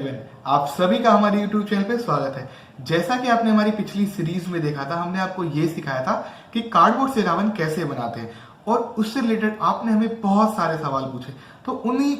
Everyone, आप सभी का हमारे YouTube चैनल पे स्वागत है। जैसा कि आपने हमारी पिछली सीरीज में देखा था, हमने आपको ये सिखाया था कि कार्डबोर्ड से रावण कैसे बनाते हैं और उससे रिलेटेड आपने हमें बहुत सारे सवाल पूछे। तो उन्हीं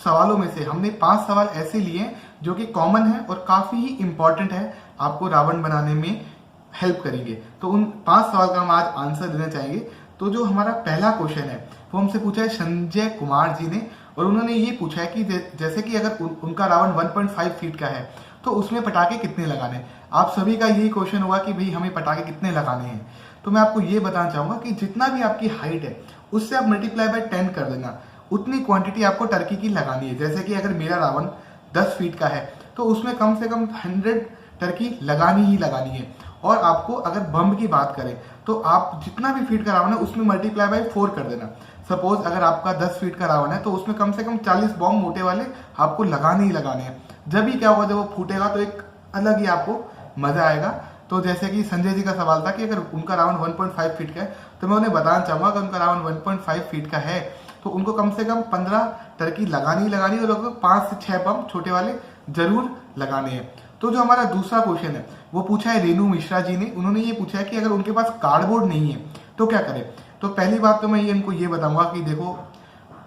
सवालों में से हमने 5 सवाल ऐसे लिए हैं जो कि कॉमन है और काफी ही इंपॉर्टेंट है, आपको रावण बनाने में हेल्प करेंगे। तो उन 5 सवाल का हम आज आंसर देना चाहेंगे। तो जो हमारा पहला क्वेश्चन है वो हमसे पूछा है संजय कुमार जी ने, और उन्होंने ये पूछा है कि जैसे कि अगर उनका रावण 1.5 फीट का है तो उसमें पटाखे कितने लगाने। आप सभी का यही क्वेश्चन होगा कि भाई हमें पटाखे कितने लगाने हैं। तो मैं आपको ये बताना चाहूंगा कि जितना भी आपकी हाइट है उससे आप मल्टीप्लाई बाय 10 कर देना, उतनी क्वांटिटी आपको टर्की की लगानी है। जैसे कि अगर मेरा रावण 10 फीट का है तो उसमें कम से कम 100 टर्की लगानी ही लगानी है। और आपको अगर बम की बात करें तो आप जितना भी फीट का रावण है उसमें मल्टीप्लाई बाय 4 कर देना। सपोज अगर आपका 10 फीट का रावण है तो उसमें कम से कम 40 बॉम्ब मोटे वाले आपको लगाने ही लगाने हैं। जब भी क्या होगा, जब वो फूटेगा तो एक अलग ही आपको मजा आएगा। तो जैसे कि संजय जी का सवाल था कि अगर उनका रावण 1.5 फीट का है तो मैं उन्हें बताना चाहूंगा कि उनका रावण 1.5 फीट का है तो उनको कम से कम 15 टर्की लगानी ही लगानी और लगभग 5 से 6 बम छोटे वाले जरूर लगाने हैं। तो जो हमारा दूसरा क्वेश्चन है वो पूछा है रेनू मिश्रा जी ने। उन्होंने ये पूछा है कि अगर उनके पास कार्डबोर्ड नहीं है तो क्या करें। तो पहली बात तो मैं ये इनको ये बताऊंगा कि देखो,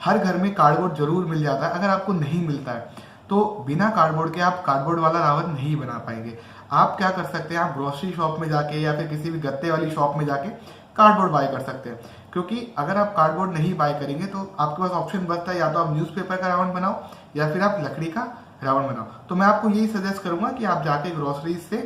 हर घर में कार्डबोर्ड जरूर मिल जाता है। अगर आपको नहीं मिलता है तो बिना कार्डबोर्ड के आप कार्डबोर्ड वाला रावण नहीं बना पाएंगे। आप क्या कर सकते हैं, आप ग्रोसरी शॉप में जाके या फिर किसी भी गत्ते वाली शॉप में जाके कार्डबोर्ड बाय कर सकते हैं। क्योंकि अगर आप कार्डबोर्ड नहीं बाय करेंगे तो आपके पास ऑप्शन बचता है, या तो आप न्यूज़पेपर का रावण बनाओ या फिर आप लकड़ी का रावण बनाओ। तो मैं आपको यही सजेस्ट करूंगा कि आप जाके ग्रोसरीज से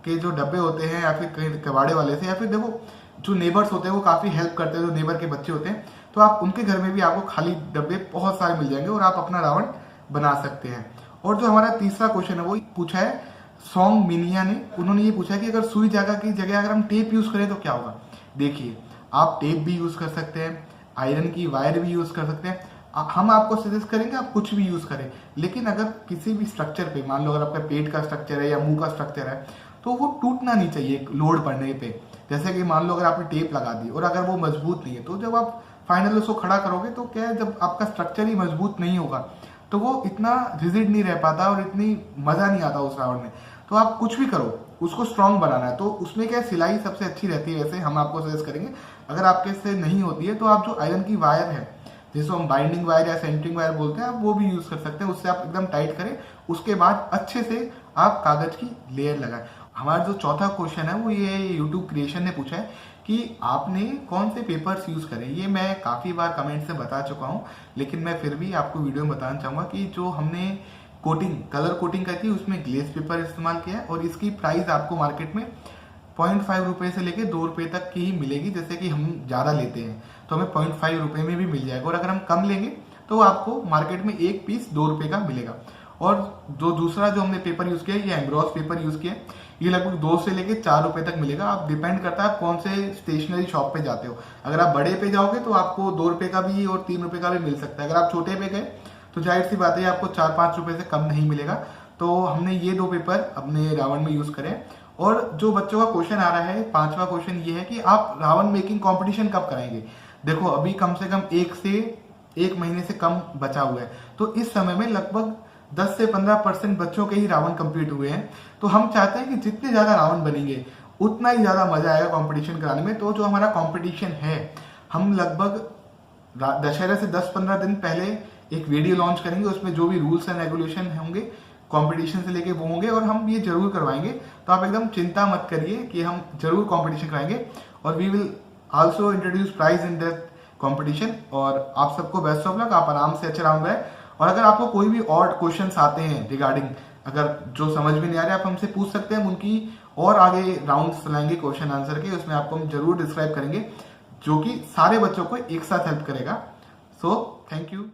के जो डब्बे होते हैं या फिर कहीं कबाड़े वाले से, या फिर देखो जो नेबर्स होते हैं वो काफी हेल्प करते हैं, जो नेबर के बच्चे होते हैं, तो आप उनके घर में भी आपको खाली डब्बे बहुत सारे मिल जाएंगे और आप अपना रावण बना सकते हैं। और जो हमारा तीसरा क्वेश्चन है वो पूछा है सॉन्ग मिनिया ने। उन्होंने ये पूछा है कि अगर सुई जगह की जगह अगर हम टेप यूज करें तो क्या होगा। देखिए, आप टेप भी यूज कर सकते हैं, आयरन की वायर भी यूज कर सकते हैं। हम आपको सजेस्ट करेंगे आप कुछ भी यूज करें, लेकिन अगर किसी भी स्ट्रक्चर पे, मान लो अगर आपका पेट का स्ट्रक्चर है या मुंह का स्ट्रक्चर है, तो वो टूटना नहीं चाहिए लोड पड़ने पे। जैसे कि मान लो अगर आपने टेप लगा दी और अगर वो मजबूत नहीं है तो जब आप फाइनल उसको खड़ा करोगे तो क्या है, जब आपका स्ट्रक्चर ही मजबूत नहीं होगा तो वो इतना रिजिड नहीं रह पाता और इतनी मजा नहीं आता उस रावण में। तो आप कुछ भी करो, उसको स्ट्रांग बनाना है तो उसमें क्या सिलाई सबसे अच्छी रहती है। वैसे हम आपको सजेस्ट करेंगे, अगर आपके से नहीं होती है तो आप जो आयरन की वायर है जिसको हम बाइंडिंग वायर या सेंटरिंग वायर बोलते हैं, आप वो भी यूज कर सकते हैं। उससे आप एकदम टाइट करें, उसके बाद अच्छे से आप कागज की लेयर लगाएं। हमारा जो चौथा क्वेश्चन है वो ये यूट्यूब क्रिएशन ने पूछा है कि आपने कौन से पेपर्स यूज करें। ये मैं काफी बार कमेंट से बता चुका हूँ, लेकिन मैं फिर भी आपको वीडियो में बताना चाहूंगा कि जो हमने कोटिंग, कलर कोटिंग की थी उसमें ग्लेस पेपर इस्तेमाल किया है और इसकी प्राइस आपको मार्केट में 0.5 रुपए से लेके 2 रुपए तक की ही मिलेगी। जैसे कि हम ज्यादा लेते हैं तो हमें 0.5 रुपए में भी मिल जाएगा, और अगर हम कम लेंगे तो आपको मार्केट में एक पीस 2 रुपए का मिलेगा। और जो दूसरा जो हमने पेपर यूज किया है, ये एम्ब्रॉस पेपर यूज किया है, ये लगभग 2 से लेके 4 रुपए तक मिलेगा। आप डिपेंड करता है आप कौन से स्टेशनरी शॉप पे जाते हो। अगर आप बड़े पे जाओगे तो आपको 2 रुपए का भी और 3 रुपए का भी मिल सकता है। अगर आप छोटे पे गए तो जाहिर सी बात है आपको 4-5 रुपए से कम नहीं मिलेगा। तो हमने ये 2 पेपर अपने रावण में यूज करे। और जो बच्चों का क्वेश्चन आ रहा है, 5वां क्वेश्चन ये है कि आप रावण मेकिंग कंपटीशन कब कराएंगे। देखो, अभी कम से कम 1 महीने से कम बचा हुआ है, तो इस समय में लगभग 10 से 15% बच्चों के ही रावण कंप्लीट हुए हैं। तो हम चाहते हैं कि जितने ज्यादा रावण बनेंगे उतना ही ज्यादा मजा आएगा कंपटीशन कराने में। तो जो हमारा कंपटीशन है, हम लगभग दशहरे से 10-15 दिन पहले एक वीडियो लॉन्च करेंगे, उसमें जो भी रूल्स एंड रेगुलेशन होंगे कंपटीशन से लेके वो होंगे और हम ये जरूर करवाएंगे। तो आप एकदम चिंता मत करिए कि हम जरूर कंपटीशन कराएंगे, और we will also introduce prize in that competition. और आप सबको बेस्ट ऑफ लक, आप आराम से अच्छे राउंड बनाए। और अगर आपको कोई भी और क्वेश्चंस आते हैं रिगार्डिंग, अगर जो समझ में नहीं आ रहे आप हमसे पूछ सकते हैं, उनकी और आगे राउंड्स चलाएंगे क्वेश्चन आंसर के, उसमें आपको हम जरूर डिस्क्राइब करेंगे जो कि सारे बच्चों को एक साथ हेल्प करेगा। So thank you.